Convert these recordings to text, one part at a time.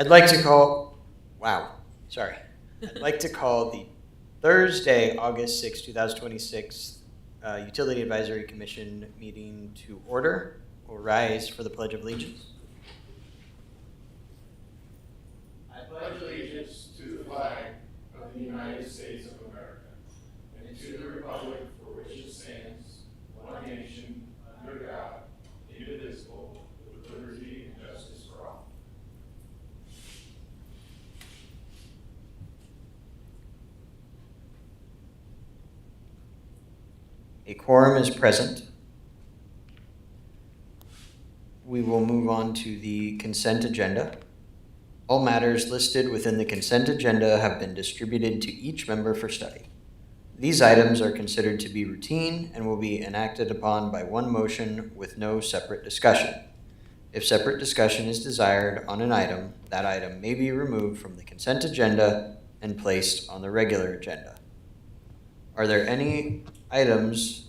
I'd like to call, wow, sorry. I'd like to call the Thursday, August 6, 2026 Utility Advisory Commission meeting to order. We'll rise for the Pledge of Allegiance. I pledge allegiance to the flag of the United States of America and to the republic for which it stands, one nation, under God, indivisible, with liberty and justice for all. A quorum is present. We will move on to the consent agenda. All matters listed within the consent agenda have been distributed to each member for study. These items are considered to be routine and will be enacted upon by one motion with no separate discussion. If separate discussion is desired on an item, that item may be removed from the consent agenda and placed on the regular agenda. Are there any items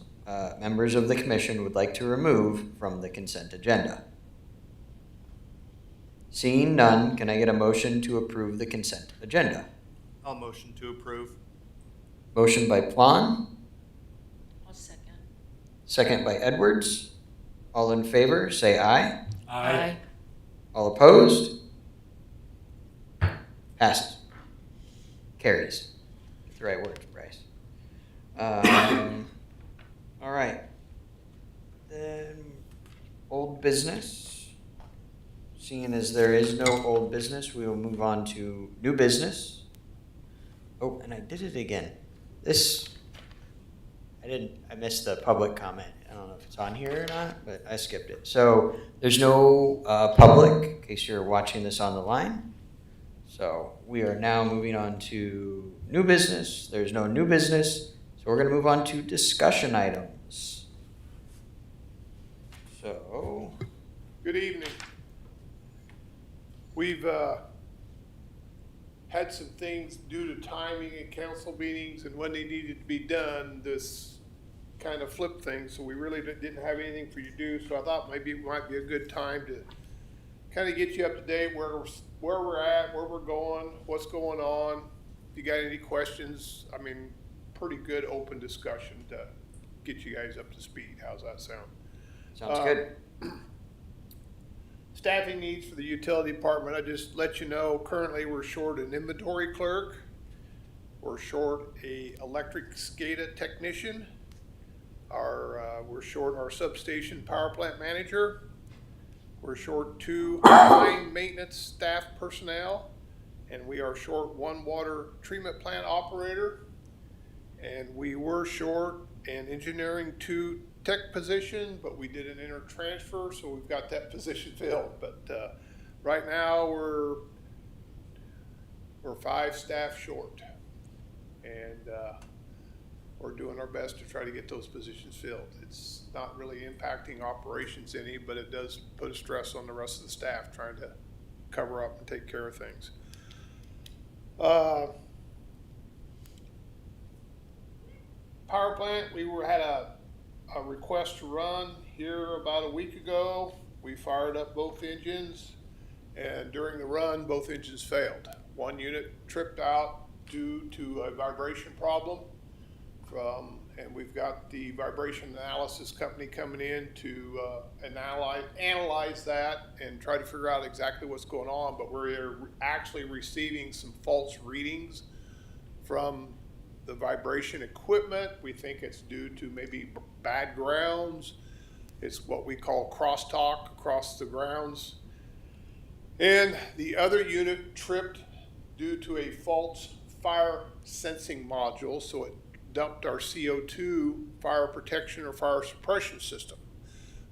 members of the commission would like to remove from the consent agenda? Seeing none, can I get a motion to approve the consent agenda? I'll motion to approve. Motion by Plon. I'll second. Second by Edwards. All in favor, say aye. Aye. All opposed? Passes. Carries. Get the right words, Bryce. All right. Then old business. Seeing as there is no old business, we will move on to new business. Oh, and I did it again. I missed the public comment. I don't know if it's on here or not, but I skipped it. So there's no public, in case you're watching this on the line. So we are now moving on to new business. There's no new business. So we're going to move on to discussion items. So. Good evening. We've had some things due to timing and council meetings and when they needed to be done, this kind of flipped things, so we really didn't have anything for you to do, so I thought maybe it might be a good time to kind of get you up to date where we're at, where we're going, what's going on. If you got any questions, I mean, pretty good open discussion to get you guys up to speed. How's that sound? Sounds good. Staffing needs for the utility department, I just let you know, currently we're short an inventory clerk. We're short a electric SCADA technician. We're short our substation power plant manager. We're short 2 line maintenance staff personnel. And we are short 1 water treatment plant operator. And we were short an engineering 2 tech position, but we did an intertransfer, so we've got that position filled. But right now we're 5 staff short, and we're doing our best to try to get those positions filled. It's not really impacting operations any, but it does put a stress on the rest of the staff trying to cover up and take care of things. Power plant, we had a request to run here about a week ago. We fired up both engines, and during the run, both engines failed. 1 unit tripped out due to a vibration problem and we've got the vibration analysis company coming in to analyze that and try to figure out exactly what's going on, but we're actually receiving some false readings from the vibration equipment. We think it's due to maybe bad grounds. It's what we call crosstalk across the grounds. And the other unit tripped due to a false fire sensing module, so it dumped our CO2 fire protection or fire suppression system.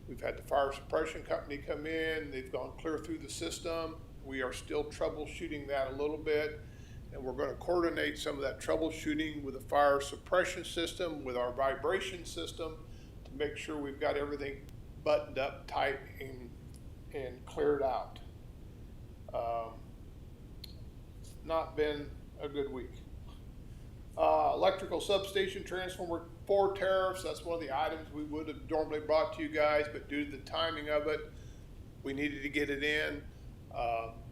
We've had the fire suppression company come in, they've gone clear through the system. We are still troubleshooting that a little bit, and we're going to coordinate some of that troubleshooting with the fire suppression system, with our vibration system, to make sure we've got everything buttoned up tight and cleared out. It's not been a good week. Electrical substation transformer 4 tariffs, that's one of the items we would have normally brought to you guys, but due to the timing of it, we needed to get it in.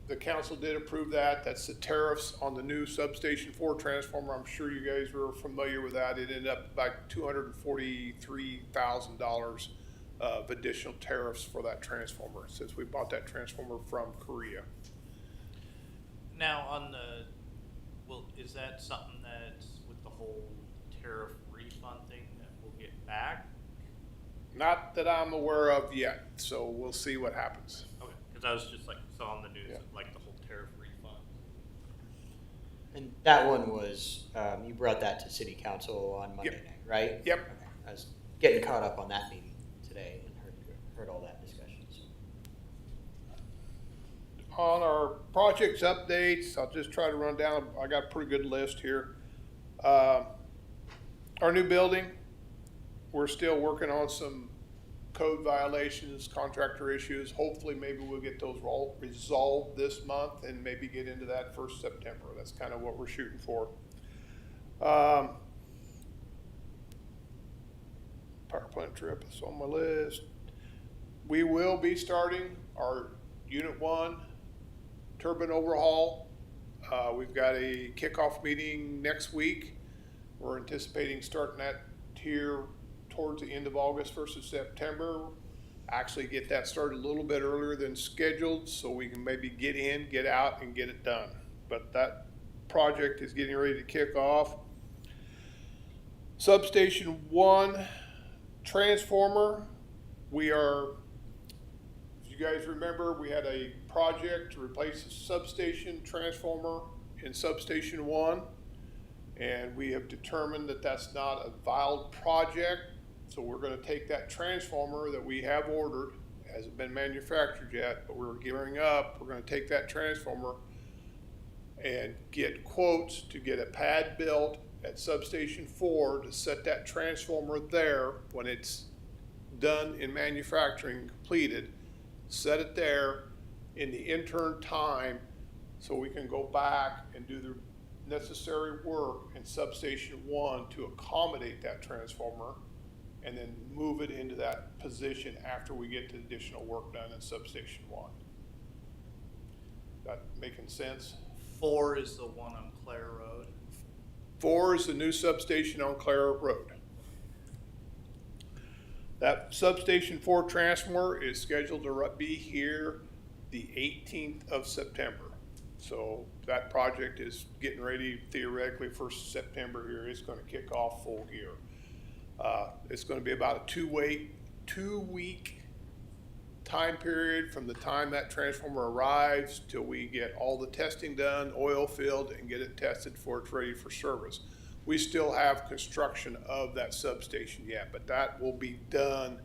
the council did approve that. That's the tariffs on the new substation 4 transformer. I'm sure you guys were familiar with that. It ended up like $243,000 of additional tariffs for that transformer since we bought that transformer from Korea. Now, on the, well, is that something that's with the whole tariff refund thing that we'll get back? Not that I'm aware of yet, so we'll see what happens. Okay, because I was just like, saw on the news, Yeah. like the whole tariff refund. And that one was, you brought that to city council on Monday Yep. night, right? Yep. Okay. I was getting caught up on that meeting today and heard all that discussion, so. On our projects updates, I'll just try to run down, I got a pretty good list here. Our new building, we're still working on some code violations, contractor issues. Hopefully, maybe we'll get those all resolved this month and maybe get into that first September. That's kind of what we're shooting for. Power plant trip is on my list. We will be starting our Unit 1 turbine overhaul. We've got a kickoff meeting next week. We're anticipating starting that here towards the end of August, 1st of September. Actually get that started a little bit earlier than scheduled so we can maybe get in, get out, and get it done. But that project is getting ready to kick off. Substation 1 transformer. We are, if you guys remember, we had a project to replace a substation transformer in Substation 1. And we have determined that that's not a valid project. So we're going to take that transformer that we have ordered, hasn't been manufactured yet, but we're gearing up. We're going to take that transformer and get quotes to get a pad built at Substation 4 to set that transformer there when it's done in manufacturing, completed. Set it there in the intern time so we can go back and do the necessary work in Substation 1 to accommodate that transformer and then move it into that position after we get the additional work done in Substation 1. That making sense? 4 is the one on Clare Road. 4 is the new substation on Clare Road. That Substation 4 transformer is scheduled to be here the 18th of September. So that project is getting ready theoretically 1st of September here. It's going to kick off full gear. It's going to be about a 2-week time period from the time that transformer arrives till we get all the testing done, oil filled, and get it tested before it's ready for service. We still have construction of that substation yet, but that will be done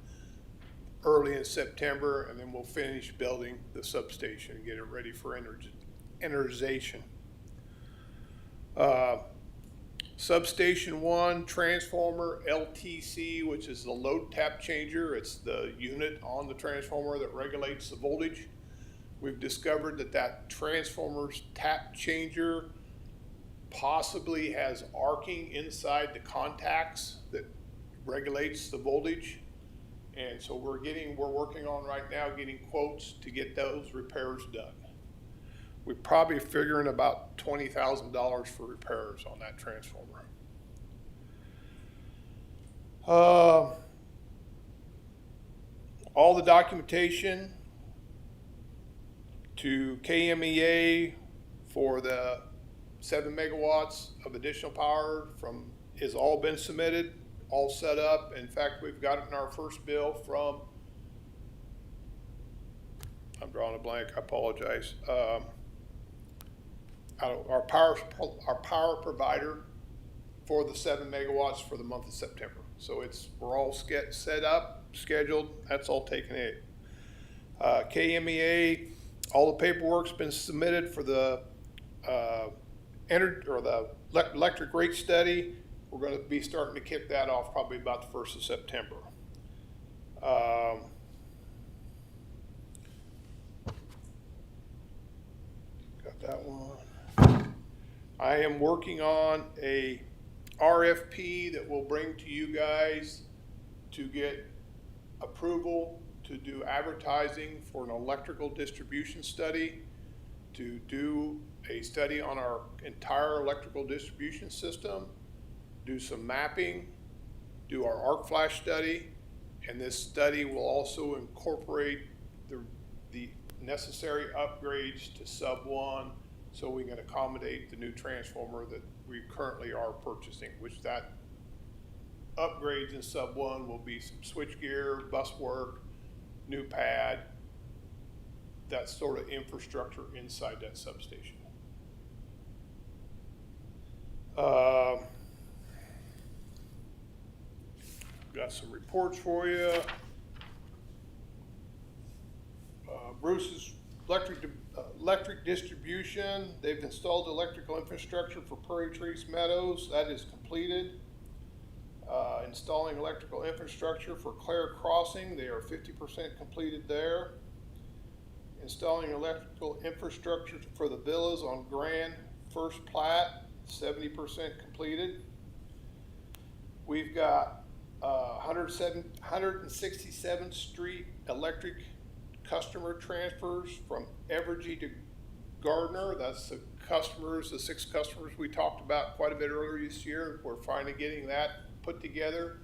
early in September, and then we'll finish building the substation and get it ready for energization. Substation 1 transformer LTC, which is the load tap changer. It's the unit on the transformer that regulates the voltage. We've discovered that that transformer's tap changer possibly has arcing inside the contacts that regulates the voltage. And so we're working on right now getting quotes to get those repairs done. We're probably figuring about $20,000 for repairs on that transformer. All the documentation to KMEA for the 7 megawatts of additional power is all been submitted, all set up. In fact, we've got it in our first bill from, I'm drawing a blank, I apologize. Our power provider for the 7 megawatts for the month of September. So we're all set up, scheduled. That's all taken in. KMEA, all the paperwork's been submitted for the electric rate study. We're going to be starting to kick that off probably about the 1st of September. Got that one. I am working on a RFP that we'll bring to you guys to get approval to do advertising for an electrical distribution study. to do a study on our entire electrical distribution system, do some mapping, do our arc flash study, and this study will also incorporate the necessary upgrades to sub 1 so we can accommodate the new transformer that we currently are purchasing, which that upgrades in sub 1 will be some switchgear, bus work, new pad, that sort of infrastructure inside that substation. Got some reports for you. Bruce's electric distribution, they've installed electrical infrastructure for Prairie Trees Meadows. That is completed. Installing electrical infrastructure for Clare Crossing, they are 50% completed there. Installing electrical infrastructure for the villas on Grand First Plat, 70% completed. We've got 167th Street electric customer transfers from Evergy to Gardner. That's the customers, the 6 customers we talked about quite a bit earlier this year. We're finally getting that put together.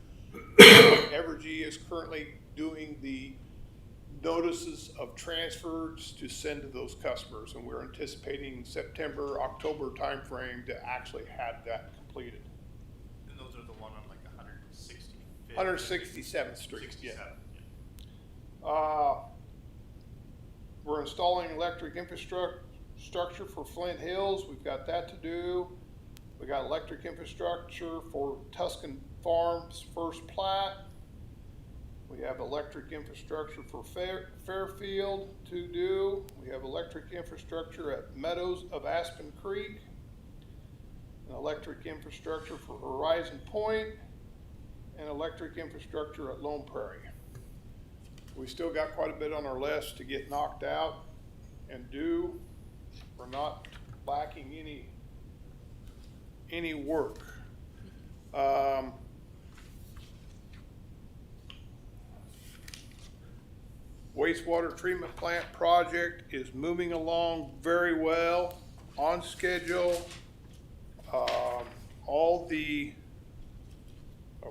Evergy is currently doing the notices of transfers to send to those customers, and we're anticipating September, October timeframe to actually have that completed. And those are the one on like 165th? 167th Street. 67, Yeah. We're installing electric infrastructure for Flint Hills. We've got that to do. We got electric infrastructure for Tuscan Farms First Plat. We have electric infrastructure for Fairfield to do. We have electric infrastructure at Meadows of Aspen Creek. An electric infrastructure for Horizon Point. And electric infrastructure at Lone Prairie. We still got quite a bit on our list to get knocked out and do. We're not lacking any work. Wastewater treatment plant project is moving along very well, on schedule. I've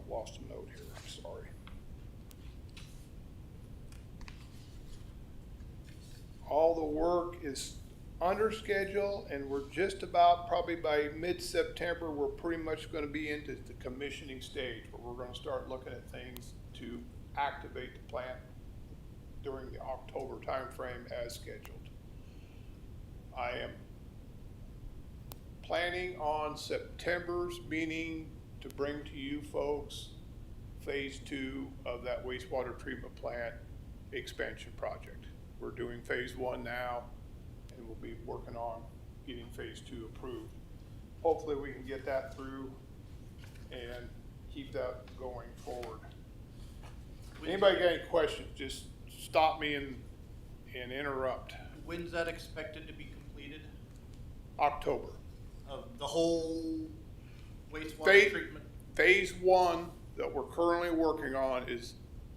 lost a note here, I'm sorry. All the work is under schedule, and we're just about, probably by mid-September, we're pretty much going to be into the commissioning stage, where we're going to start looking at things to activate the plant during the October timeframe as scheduled. I am planning on September's meeting to bring to you folks phase 2 of that wastewater treatment plant expansion project. We're doing phase 1 now, and we'll be working on getting phase 2 approved. Hopefully we can get that through and keep that going forward. Anybody got any questions, just stop me and interrupt. When's that expected to be completed? October. Of the whole wastewater treatment? Phase 1 that we're currently working on is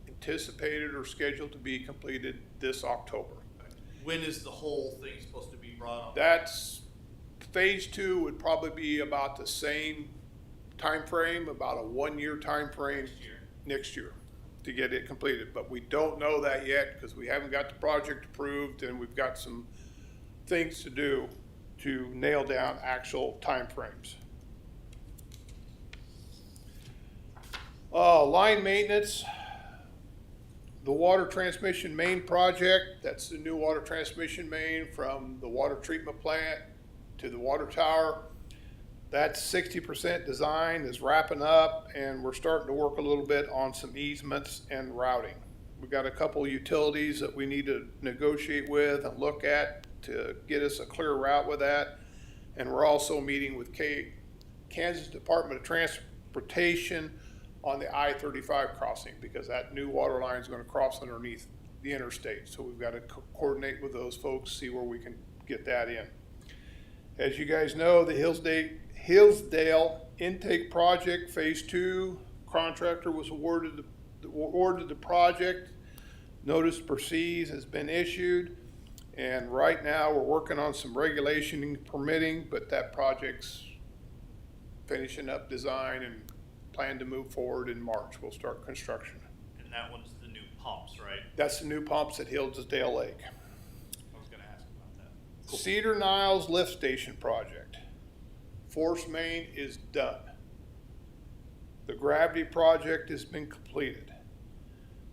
anticipated or scheduled to be completed this October. When is the whole thing supposed to be brought on? That's, phase 2 would probably be about the same time frame, about a 1-year time frame next year to get it completed. But we don't know that yet because we haven't got the project approved, and we've got some things to do to nail down actual time frames. Line maintenance, the water transmission main project, that's the new water transmission main from the water treatment plant to the water tower. That's 60% design is wrapping up, and we're starting to work a little bit on some easements and routing. We've got a couple utilities that we need to negotiate with and look at to get us a clear route with that. And we're also meeting with Kansas Department of Transportation on the I-35 crossing, because that new water line is going to cross underneath the interstate. So we've got to coordinate with those folks, see where we can get that in. As you guys know, the Hillsdale Intake Project Phase 2 contractor was awarded the project. Notice to proceed has been issued. And right now, we're working on some regulation and permitting, but that project's finishing up design and plan to move forward in March. We'll start construction. And that one's the new pumps, right? That's the new pumps at Hillsdale Lake. I was gonna ask about that. Cedar Niles Lift Station Project. Force main is done. The gravity project has been completed.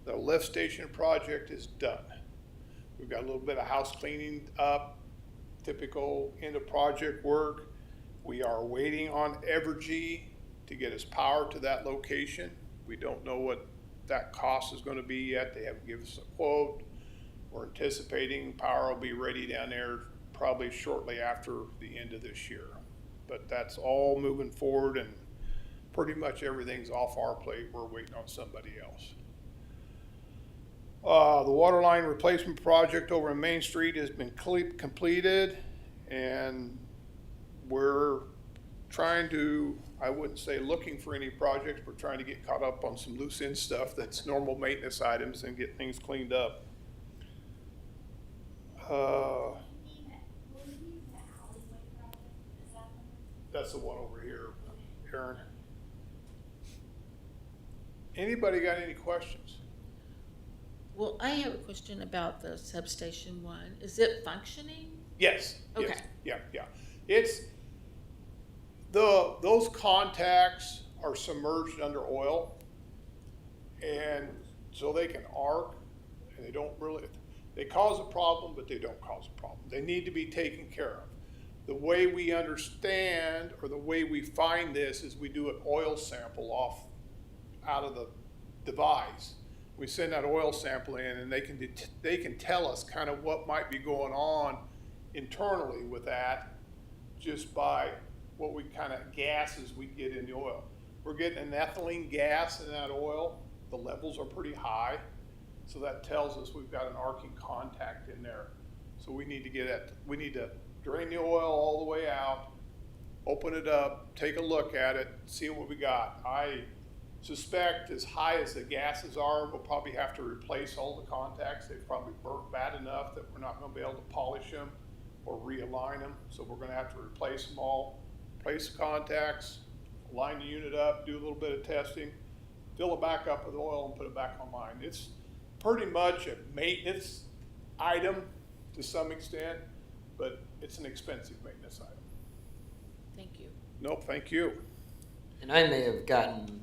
The lift station project is done. We've got a little bit of house cleaning up, typical end of project work. We are waiting on Evergy to get us power to that location. We don't know what that cost is gonna be yet. They haven't given us a quote. We're anticipating power will be ready down there probably shortly after the end of this year. But that's all moving forward, and pretty much everything's off our plate. We're waiting on somebody else. The water line replacement project over in Main Street has been completed, and we're trying to, I wouldn't say looking for any projects, but trying to get caught up on some loose end stuff that's normal maintenance items and get things cleaned up. That's the one over here, Aaron. Anybody got any questions? Well, I have a question about the substation one. Is it functioning? Yes. Okay. Yes, yeah. It's those contacts are submerged under oil, and so they can arc, and they cause a problem, but they don't cause a problem. They need to be taken care of. The way we understand, or the way we find this, is we do an oil sample out of the device. We send that oil sample in, and they can tell us kind of what might be going on internally with that, just by what we kind of gases we get in the oil. We're getting an ethylene gas in that oil. The levels are pretty high, so that tells us we've got an arcing contact in there. So we need to drain the oil all the way out, open it up, take a look at it, see what we got. I suspect, as high as the gases are, we'll probably have to replace all the contacts. They've probably burnt bad enough that we're not gonna be able to polish them or realign them. So we're gonna have to replace them all, replace the contacts, line the unit up, do a little bit of testing, fill it back up with oil and put it back online. It's pretty much a maintenance item to some extent, but it's an expensive maintenance item. Thank you. Nope, thank you. And I may have gotten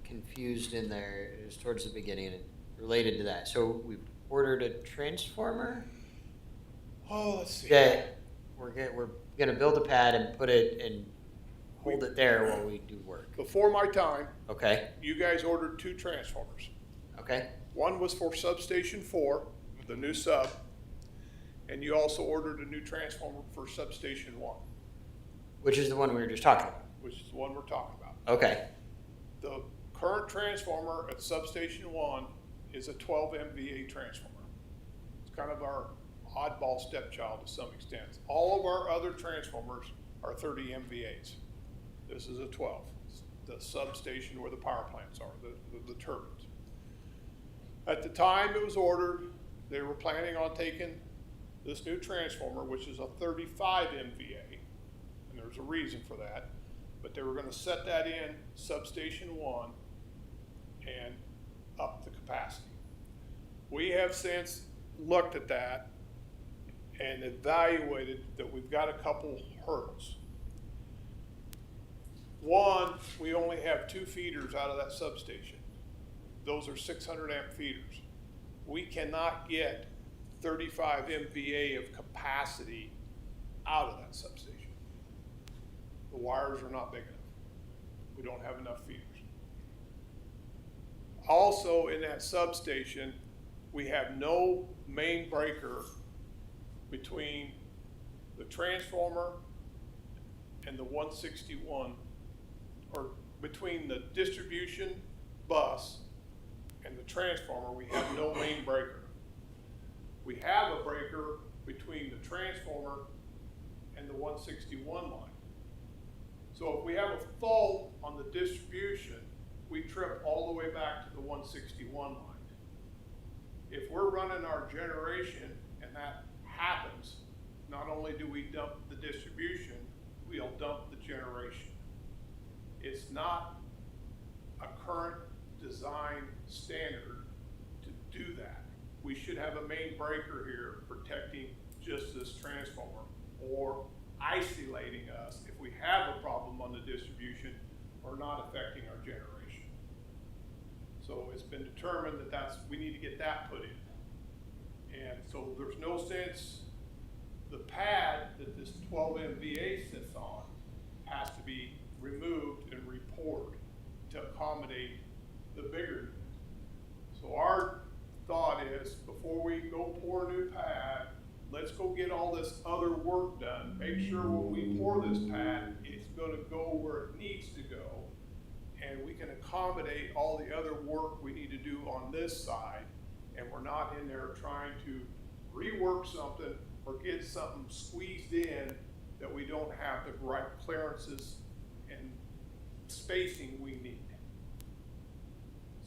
confused in there. It was towards the beginning and related to that. So we ordered a transformer. Oh, let's see. that we're gonna build a pad and put it and hold it there while we do work. Before my time, Okay, you guys ordered 2 transformers. okay, One was for substation 4, the new sub, and you also ordered a new transformer for substation 1, which is the one we were just talking about. which is the one we're talking about. Okay, The current transformer at substation 1 is a 12 MVA transformer. It's kind of our oddball stepchild to some extent. All of our other transformers are 30 MVAs. This is a 12. It's the substation where the power plants are, the turbines. At the time it was ordered, they were planning on taking this new transformer, which is a 35 MVA, and there's a reason for that, but they were gonna set that in substation 1 and up the capacity. We have since looked at that and evaluated that we've got a couple hurdles. One, we only have 2 feeders out of that substation. Those are 600 amp feeders. We cannot get 35 MVA of capacity out of that substation. The wires are not big enough. We don't have enough feeders. Also in that substation, we have no main breaker between the transformer and the 161, or between the distribution bus and the transformer. We have no main breaker. We have a breaker between the transformer and the 161 line. So if we have a fault on the distribution, we trip all the way back to the 161 line. If we're running our generation and that happens, not only do we dump the distribution, we'll dump the generation. It's not a current design standard to do that. We should have a main breaker here protecting just this transformer, or isolating us if we have a problem on the distribution or not affecting our generation. So it's been determined that we need to get that put in. And so there's no sense, the pad that this 12 MVA sits on has to be removed and repoured to accommodate the bigger unit. So our thought is, before we go pour a new pad, let's go get all this other work done. Make sure when we pour this pad, it's gonna go where it needs to go, and we can accommodate all the other work we need to do on this side, and we're not in there trying to rework something or get something squeezed in that we don't have the right clearances and spacing we need.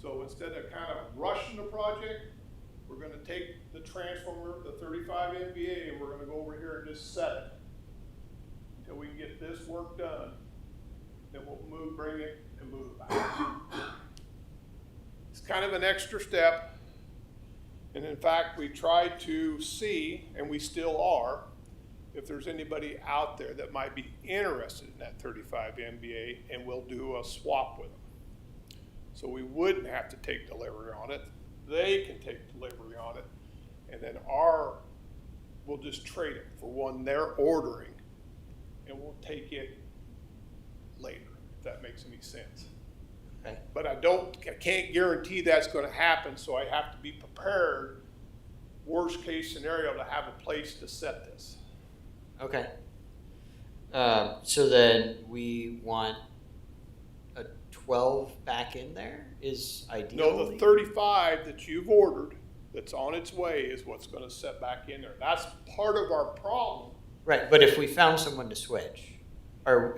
So instead of kind of rushing the project, we're gonna take the transformer, the 35 MVA, and we're gonna go over here and just set it until we can get this work done. Then we'll bring it and move it back. It's kind of an extra step. And in fact, we tried to see, and we still are, if there's anybody out there that might be interested in that 35 MVA, and we'll do a swap with them. So we wouldn't have to take delivery on it. They can take delivery on it, and then we'll just trade it for one they're ordering, and we'll take it later, if that makes any sense. Okay. But I can't guarantee that's gonna happen, so I have to be prepared, worst case scenario, to have a place to set this. Okay. So then we want a 12 back in there is ideal. No, the 35 that you've ordered, that's on its way, is what's gonna set back in there. That's part of our problem. Right, but if we found someone to switch, or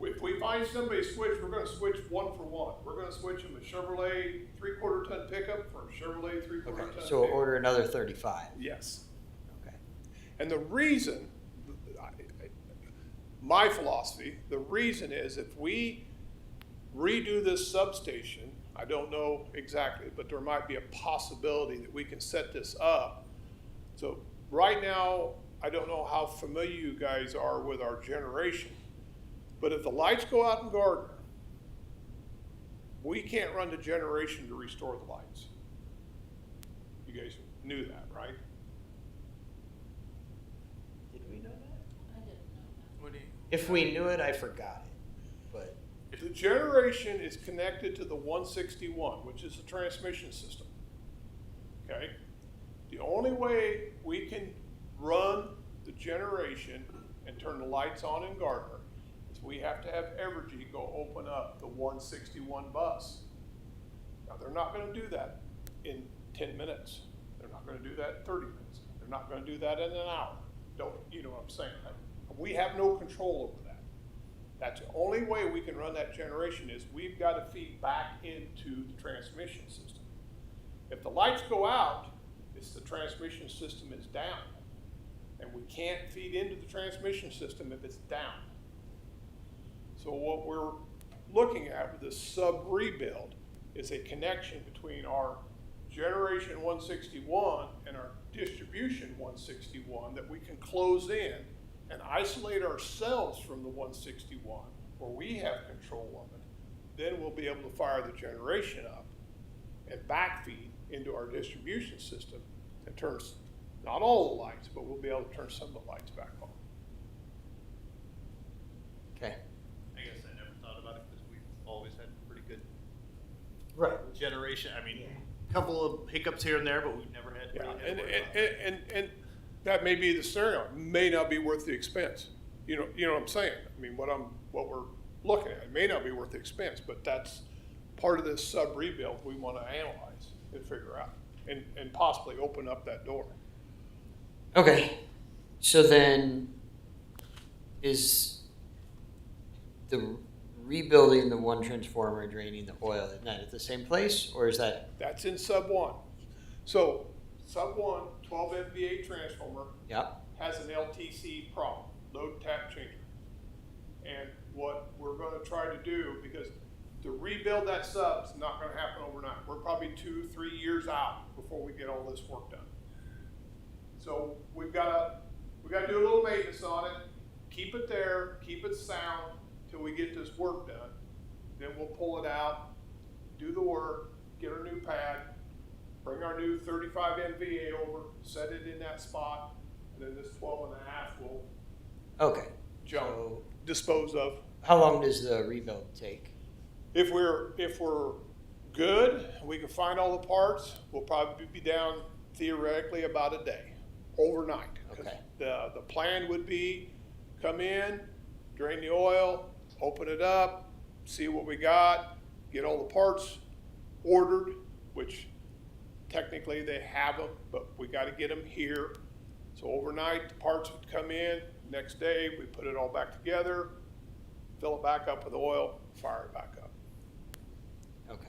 If we find somebody to switch, we're gonna switch one for one. We're gonna switch them a Chevrolet 3/4 ton pickup for a Chevrolet 3/4 ton okay, pickup. so we'll order another 35. Yes. Okay. And the reason, my philosophy, the reason is if we redo this substation, I don't know exactly, but there might be a possibility that we can set this up. So right now, I don't know how familiar you guys are with our generation, but if the lights go out in Gardner, we can't run the generation to restore the lights. You guys knew that, right? Did we know that? I didn't know What do you? If we knew it, I forgot it. But The generation is connected to the 161, which is the transmission system. Okay? The only way we can run the generation and turn the lights on in Gardner is we have to have Evergy go open up the 161 bus. Now, they're not going to do that in 10 minutes. They're not going to do that in 30 minutes. They're not going to do that in an hour. You know what I'm saying? We have no control over that. That's the only way we can run that generation, is we've got to feed back into the transmission system. If the lights go out, it's the transmission system is down. And we can't feed into the transmission system if it's down. So what we're looking at with this sub-rebuild is a connection between our generation 161 and our distribution 161 that we can close in and isolate ourselves from the 161 where we have control of it. Then we'll be able to fire the generation up and backfeed into our distribution system and turn not all the lights, but we'll be able to turn some of the lights back on. okay. I guess I never thought about it because we've always had pretty good Right. generation. I mean, a couple of hiccups here and there, but we've never had. Yeah, really had to worry about that. and that may be the scenario. It may not be worth the expense. You know what I'm saying? I mean, what we're looking at, it may not be worth the expense, but that's part of this sub rebuild we want to analyze and figure out, and possibly open up that door. Okay. So then, is the rebuilding the one transformer, draining the oil, isn't that at the same place, or is that? That's in sub one. So sub one 12 MVA transformer Yep. has an LTC problem, load tap changer. And what we're gonna try to do, because to rebuild that sub is not gonna happen overnight. We're probably 2-3 years out before we get all this work done. So we gotta do a little maintenance on it, keep it there, keep it sound till we get this work done. Then we'll pull it out, do the work, get our new pad, bring our new 35 MVA over, set it in that spot, and then this 12.5 will Okay. jump, So dispose of. how long does the rebuild take? If we're good, we can find all the parts, we'll probably be down theoretically about a day, overnight. 'Cause Okay. The plan would be, come in, drain the oil, open it up, see what we got, get all the parts ordered, which technically they have them, but we gotta get them here. So overnight, the parts would come in, next day, we put it all back together, fill it back up with oil, fire it back up. Okay.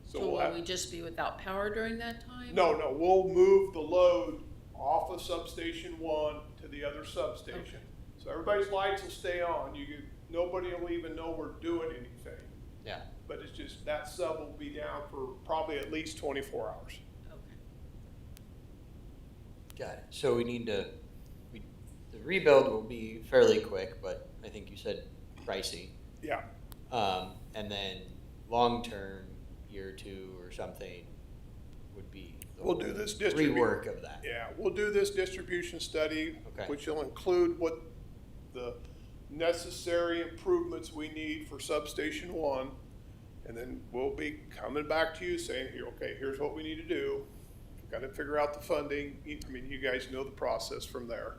So So we'll will have, we just be without power during that time? no, we'll move the load off of substation 1 to the other substation. So everybody's lights will stay on, nobody will even know we're doing anything. Yeah. But it's just, that sub will be down for probably at least 24 hours. Okay. Got it. So we need to, the rebuild will be fairly quick, but I think you said pricey. Yeah, And then long-term, year or two or something would be the We'll do this distribu- rework of that. yeah, we'll do this distribution study, Okay. which will include what the necessary improvements we need for substation 1. And then we'll be coming back to you saying, here, okay, here's what we need to do. We've got to figure out the funding. I mean, you guys know the process from there.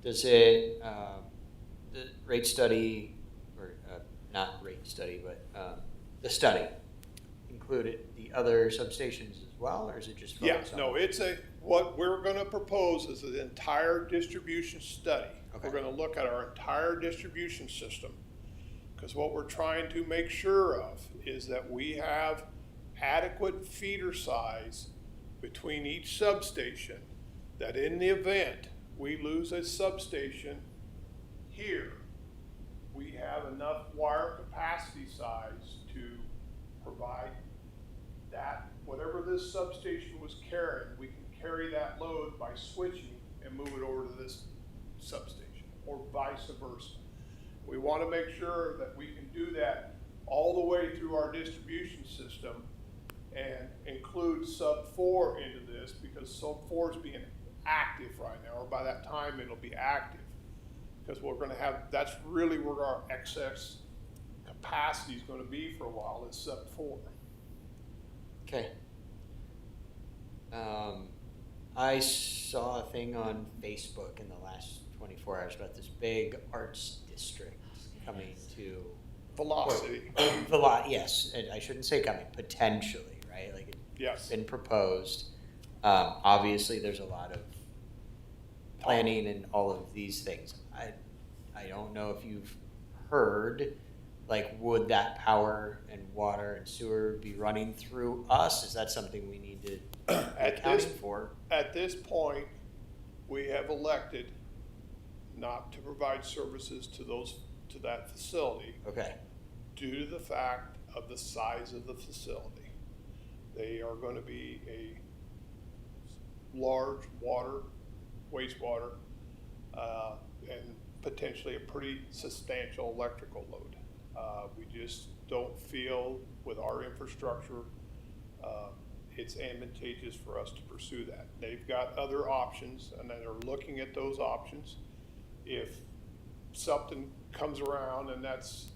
Does it, the rate study, or not rate study, but the study included the other substations as well, or is it just Yeah, focused on? no, what we're gonna propose is an entire distribution study. Okay. We're gonna look at our entire distribution system. Because what we're trying to make sure of is that we have adequate feeder size between each substation, that in the event we lose a substation here, we have enough wire capacity size to provide that, whatever this substation was carrying, we can carry that load by switching and move it over to this substation, or vice versa. We want to make sure that we can do that all the way through our distribution system and include sub 4 into this, because sub 4 is being active right now, or by that time it'll be active. Because we're going to have, that's really where our excess capacity is going to be for a while, is sub 4. Okay. I saw a thing on Facebook in the last 24 hours about this big arts district coming to Velocity. yes, and I shouldn't say coming, potentially, right? Like Yes. it's been proposed. Obviously, there's a lot of planning and all of these things. I don't know if you've heard, like, would that power and water and sewer be running through us? Is that something we need to be accounting for? At this point, we have elected not to provide services to that facility Okay. due to the fact of the size of the facility. They are going to be a large wastewater, and potentially a pretty substantial electrical load. We just don't feel with our infrastructure, it's advantageous for us to pursue that. They've got other options, and they are looking at those options. If something comes around and that's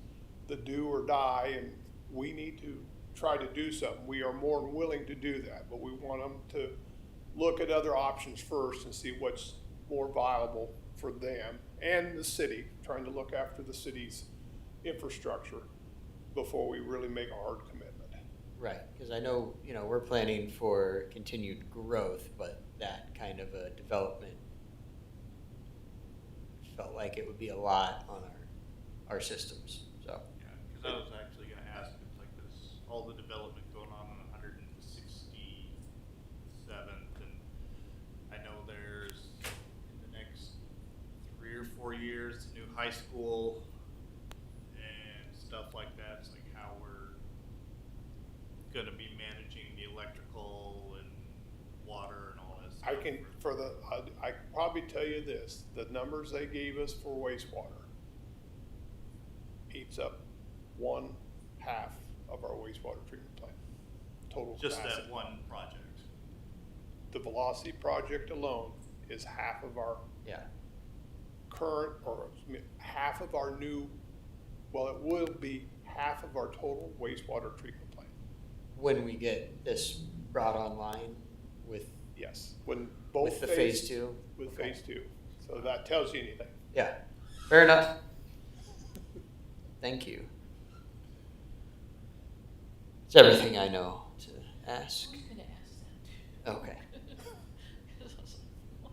the do or die, and we need to try to do something, we are more than willing to do that, but we want them to look at other options first and see what's more viable for them and the city, trying to look after the city's infrastructure before we really make a hard commitment. Right, because I know, we're planning for continued growth, but that kind of a development felt like it would be a lot on our systems, so. Yeah, because I was actually gonna ask, it's like this, all the development going on 167th, and high school and stuff like that, it's like how we're gonna be managing the electrical and water and all that stuff. I can probably tell you this, the numbers they gave us for wastewater eats up 1/2 of our wastewater treatment plant, total Just capacity. that one project. The Velocity project alone is half of our Yeah. current, or half of our new, well, it will be half of our total wastewater treatment plant. When we get this brought online with Yes, when both with the phase two. With Okay. phase two, so that tells you anything. Yeah, fair enough. Thank you. It's everything I know to ask. I was gonna ask that too. Okay. 'Cause I was like, what?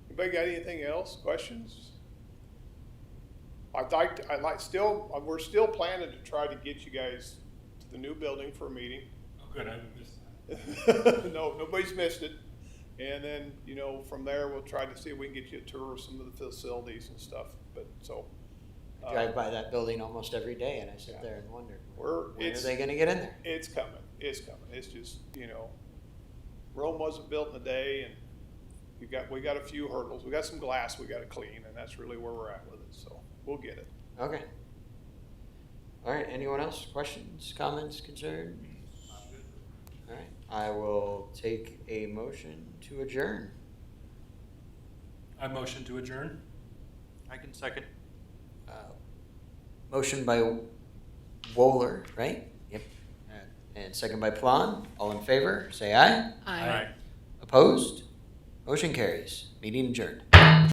Anybody got anything else, questions? We're still planning to try to get you guys to the new building for a meeting. Oh, good, I haven't missed that. No, nobody's missed it. And then, from there, we'll try to see if we can get you a tour of some of the facilities and stuff, but so. I drive by that building almost every day and I sit there and wonder, when are It's they gonna get in there? It's coming, it's just, Rome wasn't built in a day, and we got a few hurdles. We got some glass we gotta clean, and that's really where we're at with it, so we'll get it. Okay. All right, anyone else? Questions, comments, concerns? All right, I will take a motion to adjourn. I motion to adjourn. I can second. Motion by Wohler, right? Yep. And second by Plan. All in favor, say aye. I Opposed? Motion carries. Meeting adjourned.